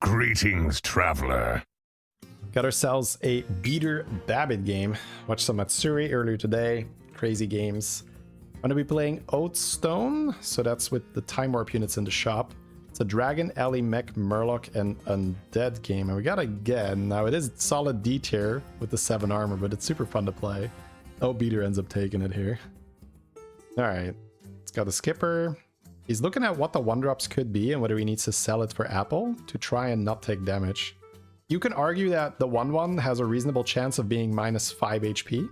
Greetings, traveler. Got ourselves a beater Babbit game. Watched some Matsuri earlier today. Crazy games. I'm going to be playing Oathstone. So that's with the Time Warp units in the shop. It's a Dragon, Alley, Mech, Murloc, and Undead game. And we got again. Now it is solid D tier with the 7 armor, but it's super fun to play. Oh, beater ends up taking it here. Alright. It's got the skipper. He's looking at what the 1-drops could be and whether he needs to sell it for Apple to try and not take damage. You can argue that the 1/1 has a reasonable chance of being minus 5 HP.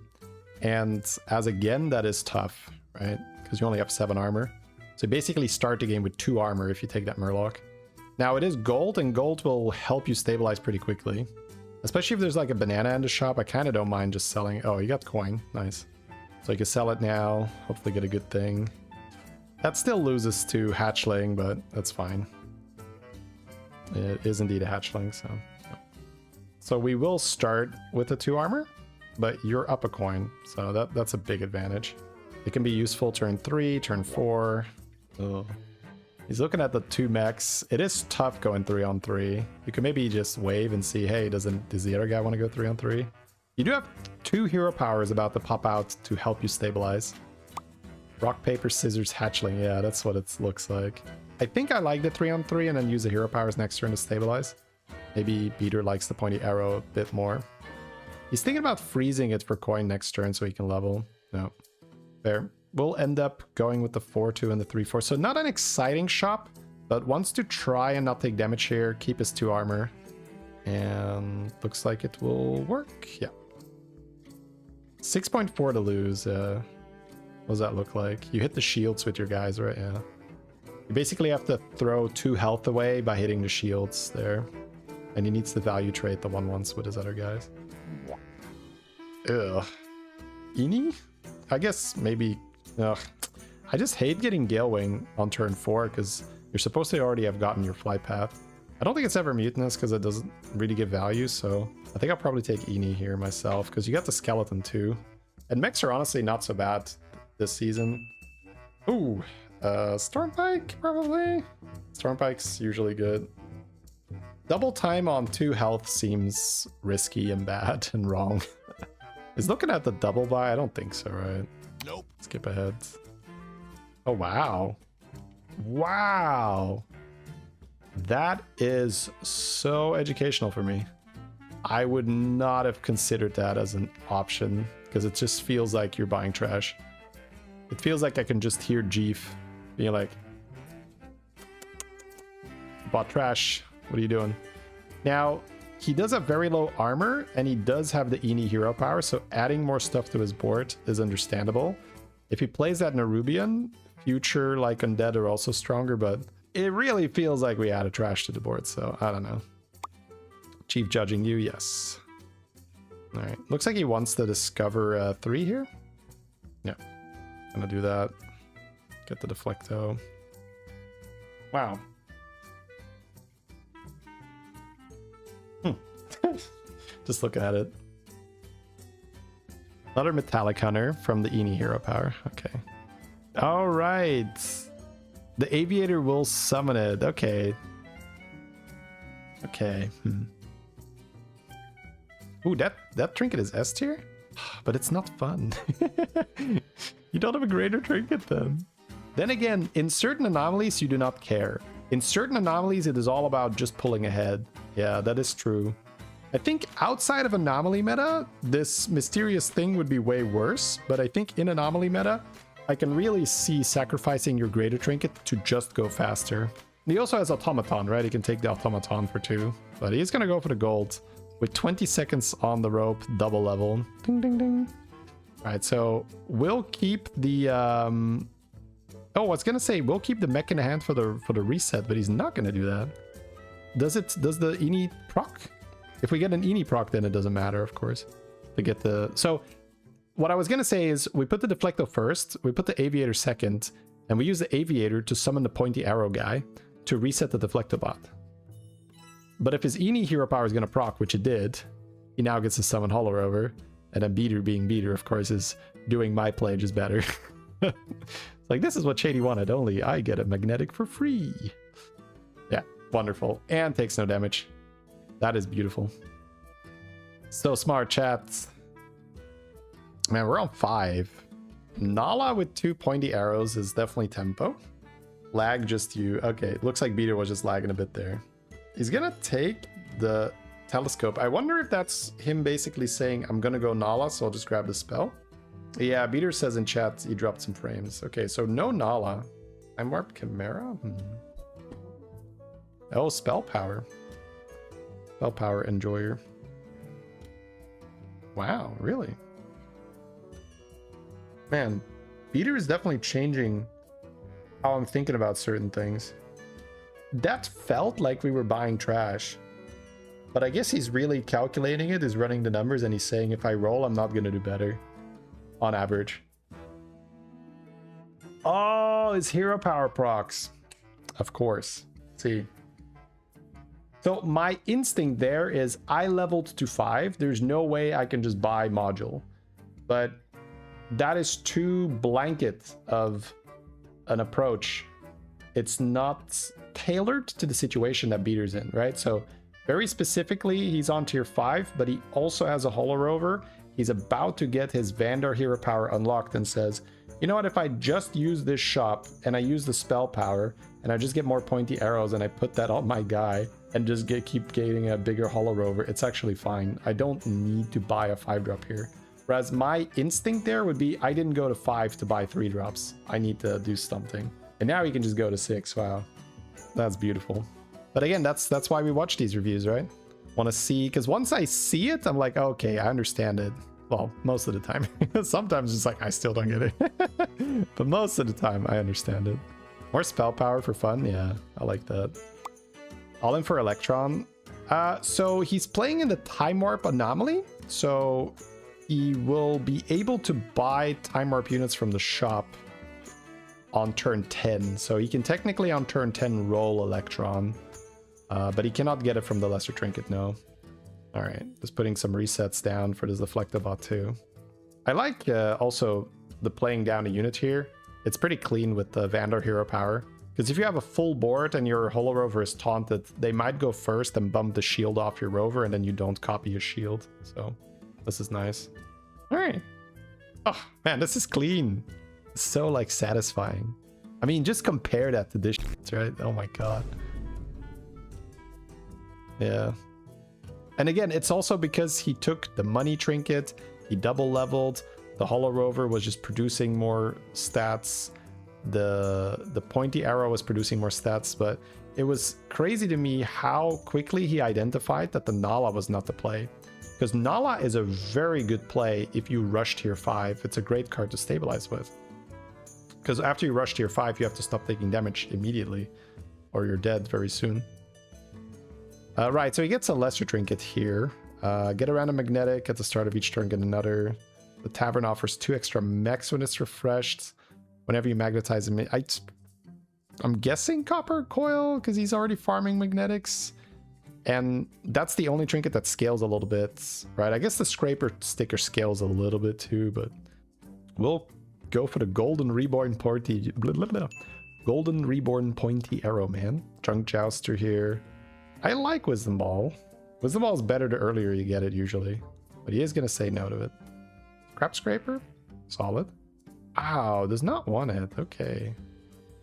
And as again, that is tough, right? Because you only have 7 armor. So you basically start the game with 2 armor if you take that Murloc. Now it is gold, and gold will help you stabilize pretty quickly. Especially if there's like a banana in the shop, I kind of don't mind just selling. Oh, you got coin. Nice. So you can sell it now, hopefully get a good thing. That still loses to hatchling, but that's fine. It is indeed a hatchling, so... So we will start with a 2 armor, but you're up a coin, so that's a big advantage. It can be useful turn 3, turn 4. Ugh. He's looking at the 2 mechs. It is tough going 3 on 3. You can maybe just wave and see, hey, does the other guy want to go 3 on 3? You do have 2 hero powers about to pop out to help you stabilize. Rock, paper, scissors, hatchling. Yeah, that's what it looks like. I think I like the 3 on 3 and then use the hero powers next turn to stabilize. Maybe Beater likes the pointy arrow a bit more. He's thinking about freezing it for coin next turn so he can level. No. Fair. We'll end up going with the 4-2 and the 3-4. So not an exciting shop, but wants to try and not take damage here, keep his 2 armor. And looks like it will work. Yeah. 6.4 to lose. What does that look like? You hit the shields with your guys, right? Yeah. You basically have to throw 2 health away by hitting the shields there. And he needs to value trade the 1/1s with his other guys. Ugh. Ini? I guess maybe... Ugh. I just hate getting Gale Wing on turn 4 because you're supposed to already have gotten your flight path. I don't think it's ever mutinous because it doesn't really give value, so I think I'll probably take Ini here myself because you got the skeleton too. And mechs are honestly not so bad this season. Ooh, Stormpike probably. Stormpike's usually good. Double time on 2 health seems risky and bad and wrong. Is looking at the double buy? I don't think so, right? Nope. Skip ahead. Oh, wow. Wow. That is so educational for me. I would not have considered that as an option because it just feels like you're buying trash. It feels like I can just hear Jeef being like, bought trash. What are you doing? Now, he does have very low armor, and he does have the Ini hero power, so adding more stuff to his board is understandable. If he plays that Nerubian, future like Undead are also stronger, but it really feels like we added trash to the board, so I don't know. Chief judging you, yes. Alright, looks like he wants to discover 3 here. Yeah, gonna do that. Get the Deflecto. Wow. Just looking at it. Another Metallic Hunter from the Ini hero power. Okay. All right. The Aviator will summon it. Okay. Okay. Ooh, that trinket is S tier? But it's not fun. You don't have a greater trinket then. Then again, in certain anomalies, you do not care. In certain anomalies, it is all about just pulling ahead. Yeah, that is true. I think outside of anomaly meta, this mysterious thing would be way worse, but I think in anomaly meta, I can really see sacrificing your greater trinket to just go faster. And he also has automaton, right? He can take the automaton for 2, but he's gonna go for the gold with 20 seconds on the rope, double level. Ding, ding, ding. All right, so we'll keep the... Oh, I was gonna say we'll keep the mech in the hand for the reset, but he's not gonna do that. Does the Ini proc? If we get an Ini proc, then it doesn't matter, of course. To get the... So, what I was going to say is, we put the Deflecto first, we put the Aviator second, and we use the Aviator to summon the pointy arrow guy to reset the Deflecto bot. But if his Ini hero power is going to proc, which it did, he now gets to summon Hollow Rover, and then Beater being Beater, of course, is doing my play just better. It's like, this is what Shady wanted, only I get a magnetic for free. Yeah. Wonderful. And takes no damage. That is beautiful. So smart, chat. Man, we're on 5. Nala with 2 pointy arrows is definitely tempo. Lag just you. Okay, looks like Beater was just lagging a bit there. He's gonna take the telescope. I wonder if that's him basically saying, I'm gonna go Nala, so I'll just grab the spell. Yeah, Beater says in chat he dropped some frames. Okay, so no Nala. Timewarped Chimera? Oh, spell power. Spell power enjoyer. Wow, really? Man, Beater is definitely changing how I'm thinking about certain things. That felt like we were buying trash. But I guess he's really calculating it, he's running the numbers, and he's saying if I roll, I'm not going to do better. On average. Oh, it's hero power procs. Of course. See. So my instinct there is I leveled to 5. There's no way I can just buy module. But that is too blanket of an approach. It's not tailored to the situation that Beater's in, right? So very specifically, he's on tier 5, but he also has a Holo Rover. He's about to get his Vandar hero power unlocked and says, you know what, if I just use this shop and I use the spell power and I just get more pointy arrows and I put that on my guy and just keep getting a bigger Holo Rover, it's actually fine. I don't need to buy a 5-drop here. Whereas my instinct there would be, I didn't go to 5 to buy 3 drops. I need to do something. And now he can just go to 6. Wow. That's beautiful. But again, that's why we watch these reviews, right? Want to see, because once I see it, I'm like, okay, I understand it. Well, most of the time. Sometimes it's like, I still don't get it. But most of the time, I understand it. More spell power for fun. Yeah, I like that. All in for Electron. So he's playing in the Time Warp Anomaly. So he will be able to buy Time Warp units from the shop on turn 10. So he can technically on turn 10 roll Electron. But he cannot get it from the Lesser Trinket, no. Alright, just putting some resets down for this Deflectabot too. I like also the playing down a unit here. It's pretty clean with the Vandar hero power. Because if you have a full board and your Holo Rover is taunted, they might go first and bump the shield off your Rover and then you don't copy your shield. So this is nice. Alright. Oh man, this is clean. It's so like satisfying. I mean, just compare that to this shit, right? Oh my god. Yeah. And again, it's also because he took the money trinket, he double leveled, the Holo Rover was just producing more stats, the pointy arrow was producing more stats, but it was crazy to me how quickly he identified that the Nala was not the play. Because Nala is a very good play if you rush tier 5. It's a great card to stabilize with. Because after you rush tier 5, you have to stop taking damage immediately, or you're dead very soon. Right, so he gets a Lesser Trinket here. Get around a Magnetic at the start of each turn, get another. The Tavern offers 2 extra mechs when it's refreshed. Whenever you magnetize him, I'm guessing Copper Coil, because he's already farming Magnetics. And that's the only trinket that scales a little bit, right? I guess the Scraper sticker scales a little bit too, but we'll go for the Golden Reborn Pointy... Golden Reborn Pointy Arrow, man. Junk Jouster here. I like Wisdom Ball. Wisdom Ball is better the earlier you get it, usually. But he is going to say no to it. Crap Scraper? Solid. Ow, does not want it. Okay.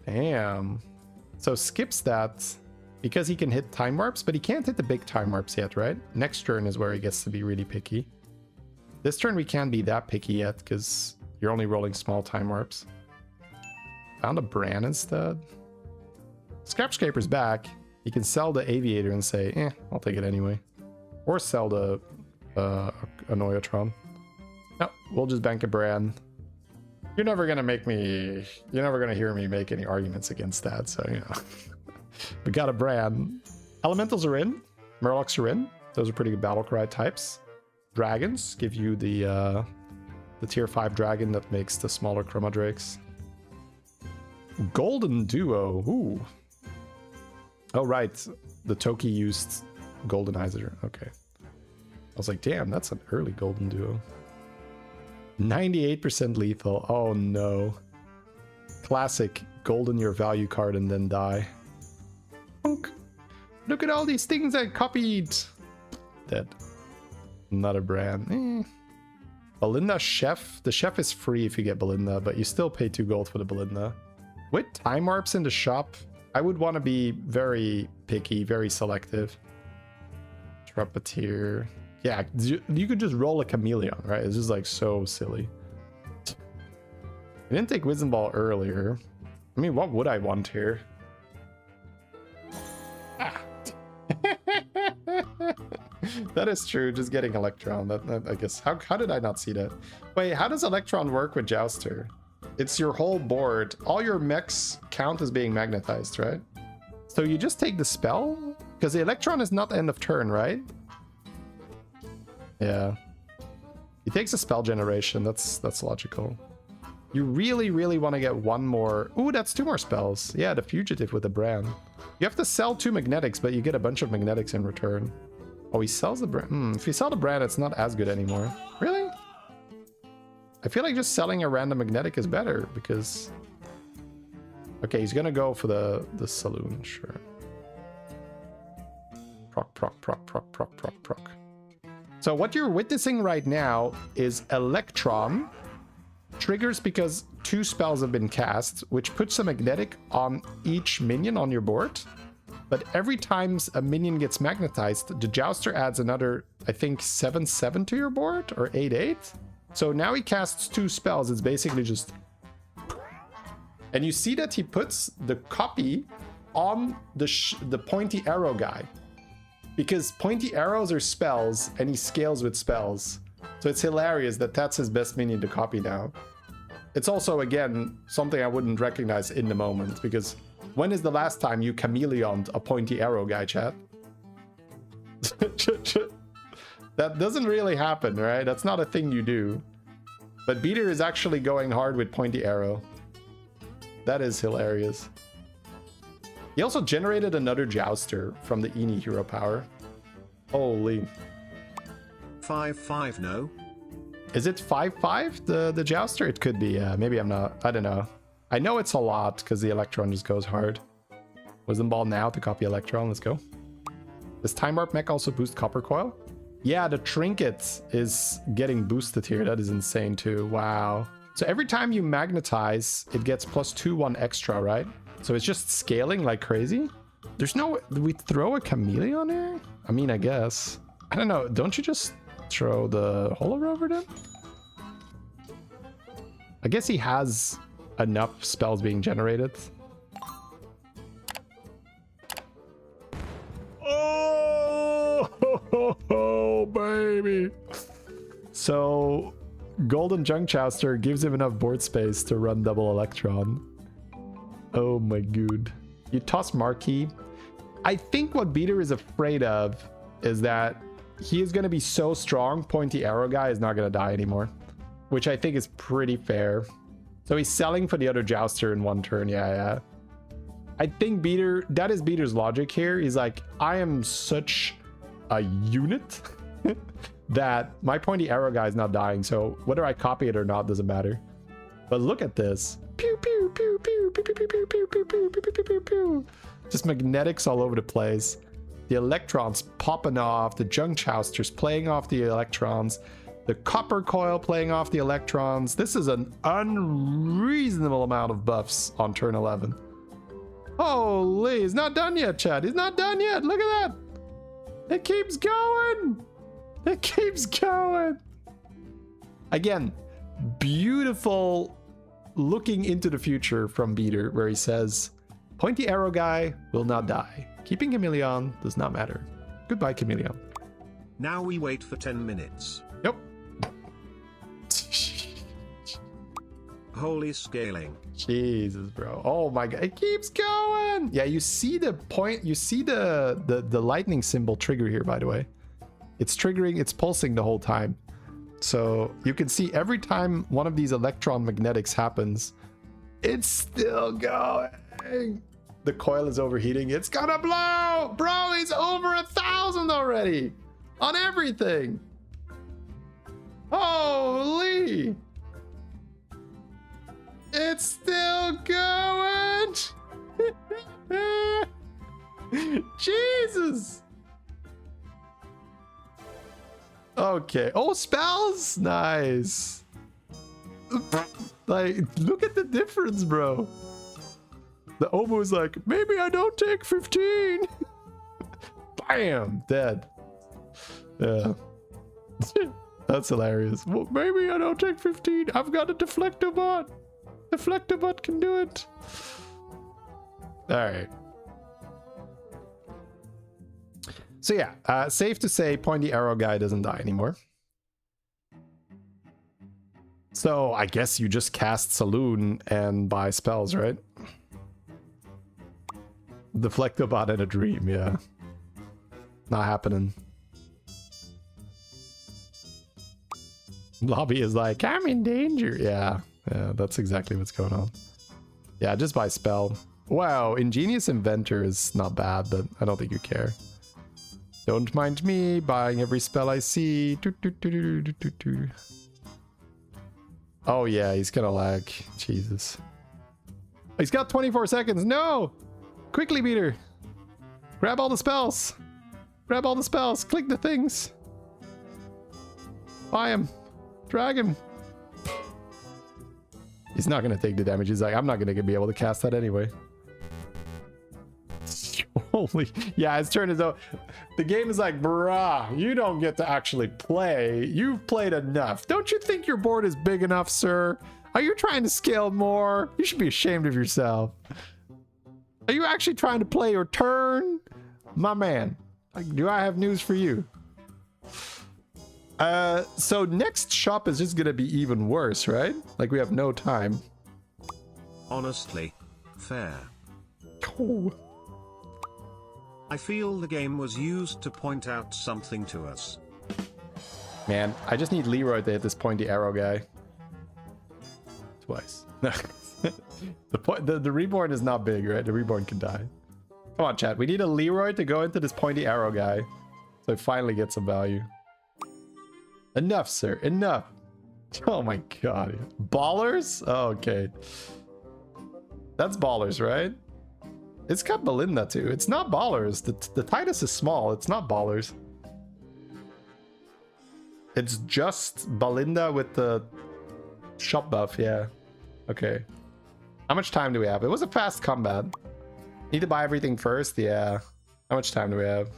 Damn. So skips that because he can hit Time Warps, but he can't hit the big Time Warps yet, right? Next turn is where he gets to be really picky. This turn we can't be that picky yet because you're only rolling small Time Warps. Found a Bran instead. Scrap Scraper's back. He can sell the Aviator and say, I'll take it anyway. Or sell the Anoyatron. No, we'll just bank a Bran. You're never gonna hear me make any arguments against that, so you know. We got a Bran. Elementals are in. Murlocs are in. Those are pretty good Battlecry types. Dragons give you the tier 5 dragon that makes the smaller Chroma Drakes. Golden Duo. Ooh. Oh, right. The Toki used Goldenizer. Okay. I was like, damn, that's an early Golden Duo. 98% lethal. Oh, no. Classic. Golden your value card and then die. Punk. Look at all these things I copied. Dead. Another brand. Belinda Chef. The Chef is free if you get Belinda, but you still pay 2 gold for the Belinda. With time warps in the shop, I would want to be very picky, very selective. Trumpeteer. Yeah, you could just roll a chameleon, right? It's just like so silly. I didn't take Wisdom Ball earlier. I mean, what would I want here? Ah. That is true. Just getting Electron. That I guess. How did I not see that? Wait, how does Electron work with Jouster? It's your whole board. All your mechs count as being magnetized, right? So you just take the spell? Because the Electron is not end of turn, right? Yeah. He takes a spell generation. That's logical. You really want to get one more. Ooh, that's 2 more spells. Yeah, the Fugitive with the brand. You have to sell 2 magnetics, but you get a bunch of magnetics in return. Oh, he sells the brand. If you sell the brand, it's not as good anymore. Really? I feel like just selling a random magnetic is better because... Okay, he's gonna go for the saloon, sure. Proc. So what you're witnessing right now is Electron triggers because 2 spells have been cast, which puts a magnetic on each minion on your board. But every time a minion gets magnetized, the Jouster adds another, I think, 7/7 to your board, or 8/8. So now he casts 2 spells. It's basically just... And you see that he puts the copy on the pointy arrow guy. Because pointy arrows are spells, and he scales with spells. So it's hilarious that that's his best minion to copy now. It's also, again, something I wouldn't recognize in the moment, because when is the last time you chameleoned a pointy arrow guy, chat? That doesn't really happen, right? That's not a thing you do. But Beater is actually going hard with pointy arrow. That is hilarious. He also generated another Jouster from the Eni hero power. Holy. 5/5 no? Is it 5/5 the Jouster? It could be, yeah. Maybe I'm not. I don't know. I know it's a lot because the Electron just goes hard. Wisdom Ball now to copy Electron. Let's go. Does Time Warp Mech also boost Copper Coil? Yeah, the Trinket is getting boosted here. That is insane too. Wow. So every time you magnetize, it gets +2/1 extra, right? So it's just scaling like crazy. There's no... Do we throw a chameleon here? I mean, I guess. I don't know. Don't you just throw the Holo Rover then? I guess he has enough spells being generated. Oh, baby. So Golden Junk Jouster gives him enough board space to run double Electron. Oh my god. You toss Marquee. I think what Beater is afraid of is that he is going to be so strong, pointy arrow guy is not going to die anymore. Which I think is pretty fair. So he's selling for the other Jouster in 1 turn. Yeah. I think Beater, that is Beater's logic here. He's like, I am such a unit that my pointy arrow guy is not dying. So whether I copy it or not doesn't matter. But look at this. Pew, pew, pew, pew, pew, pew, pew, pew, pew, pew, pew, pew, pew, pew, pew. Just magnetics all over the place. The Electrons popping off. The Junk Jousters playing off the Electrons. The Copper Coil playing off the Electrons. This is an unreasonable amount of buffs on turn 11. Holy, he's not done yet, Chad. He's not done yet. Look at that. It keeps going. It keeps going. Again, beautiful looking into the future from Beater, where he says, pointy arrow guy will not die. Keeping Chameleon does not matter. Goodbye, Chameleon. Now we wait for 10 minutes. Yep. Holy scaling. Jesus, bro. Oh my god. It keeps going. Yeah, you see the point. You see the lightning symbol trigger here, by the way. It's triggering, it's pulsing the whole time. So you can see every time one of these electron magnetics happens, it's still going. The coil is overheating. It's gonna blow. Bro, he's over 1,000 already on everything. Holy. It's still going. Jesus. Okay. Oh, spells. Nice. Like, look at the difference, bro. The Omo is like, maybe I don't take 15. Bam, dead. Yeah. That's hilarious. Well, maybe I don't take 15. I've got a Deflectobot. Deflectobot can do it. Alright. So yeah, safe to say pointy arrow guy doesn't die anymore. So I guess you just cast Saloon and buy spells, right? Deflectobot in a dream, yeah. Not happening. Lobby is like, I'm in danger. Yeah, that's exactly what's going on. Yeah, just buy spell. Wow, Ingenious Inventor is not bad, but I don't think you care. Don't mind me buying every spell I see. Oh yeah, he's gonna lag. Jesus. He's got 24 seconds. No! Quickly, Beater. Grab all the spells. Grab all the spells. Click the things. Buy him. Drag him. He's not gonna take the damage. He's like, I'm not gonna be able to cast that anyway. Holy, yeah, his turn is over. The game is like, bruh, you don't get to actually play. You've played enough. Don't you think your board is big enough, sir? Are you trying to scale more? You should be ashamed of yourself. Are you actually trying to play your turn? My man, do I have news for you? So next shop is just gonna be even worse, right? Like we have no time. Honestly, fair. Oh. I feel the game was used to point out something to us. Man, I just need Leroy to hit this pointy arrow guy. Twice. The reborn is not big, right? The reborn can die. Come on, chat. We need a Leroy to go into this pointy arrow guy. So I finally get some value. Enough, sir. Enough. Oh my god. Ballers? Oh, okay. That's ballers, right? It's got Belinda too. It's not ballers. The Titus is small. It's not ballers. It's just Belinda with the shop buff. Yeah. Okay. How much time do we have? It was a fast combat. Need to buy everything first? Yeah. How much time do we have?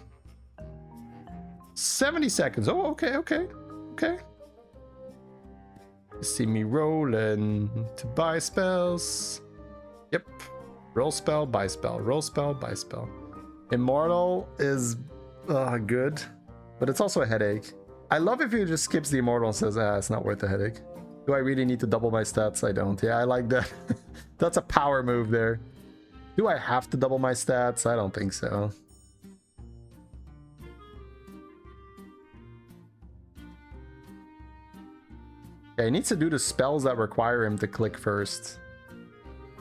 70 seconds. Oh, okay, okay. Okay. You see me rolling to buy spells. Yep. Roll spell, buy spell. Roll spell, buy spell. Immortal is good, but it's also a headache. I love if he just skips the Immortal and says, it's not worth the headache. Do I really need to double my stats? I don't. Yeah, I like that. That's a power move there. Do I have to double my stats? I don't think so. Okay, he needs to do the spells that require him to click first.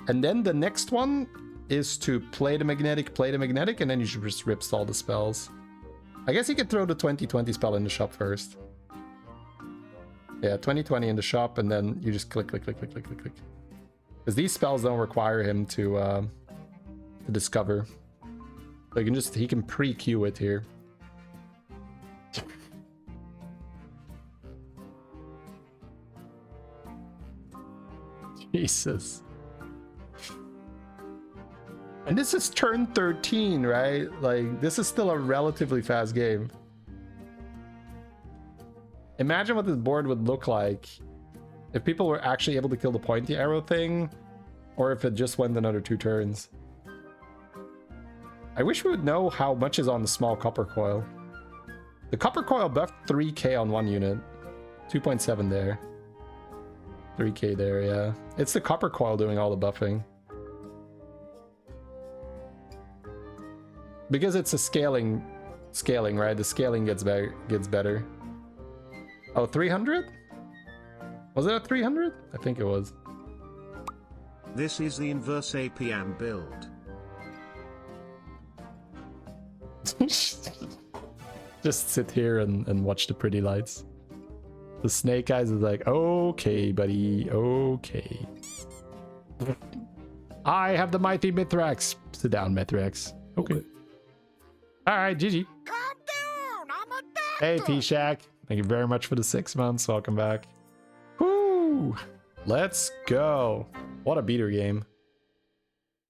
And then the next one is to play the magnetic, and then you should just rip all the spells. I guess you could throw the 2020 spell in the shop first. Yeah, 2020 in the shop, and then you just click. Because these spells don't require him to discover. So you can he can pre-queue it here. Jesus. And this is turn 13, right? Like, this is still a relatively fast game. Imagine what this board would look like if people were actually able to kill the pointy arrow thing, or if it just went another 2 turns. I wish we would know how much is on the small copper coil. The copper coil buffed 3k on 1 unit. 2.7 there. 3k there, yeah. It's the copper coil doing all the buffing. Because it's a scaling, right? The scaling gets better. Oh, 300? Was it a 300? I think it was. This is the inverse APM build. Just sit here and watch the pretty lights. The Snake Eyes is like, okay, buddy, okay. I have the mighty Mithrax. Sit down, Mithrax. Okay. All right, GG. Calm down, I'm a doctor. Hey, P-Shack. Thank you very much for the 6 months. Welcome back. Woo! Let's go. What a beater game.